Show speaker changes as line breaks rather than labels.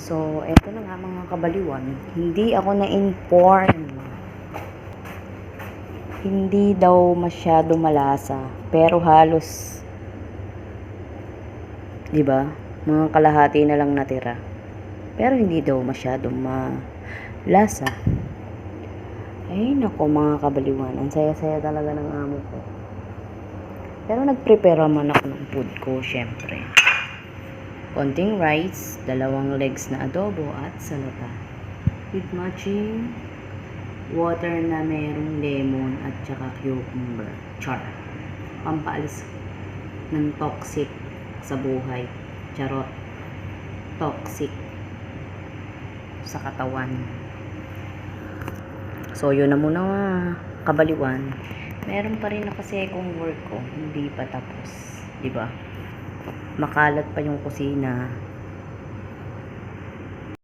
So, eto na nga mga kabaliwan. Hindi ako na-inform. Hindi daw masyado malasa. Pero halos, di ba? Mga kalahati na lang natira. Pero hindi daw masyado malasa. Ay, nako mga kabaliwan. Ang saya-saya talaga ng amo ko. Pero nag-prepare naman ako ng food ko, syempre. Konting rice, 2 legs na adobo at salata. With matching water na merong lemon at saka cucumber. Char. Pampaalis ng toxic sa buhay. Charot. Toxic sa katawan. So, yun na muna kabaliwan. Meron pa rin na kasi kung work ko, hindi pa tapos. Diba? Makalat pa yung kusina.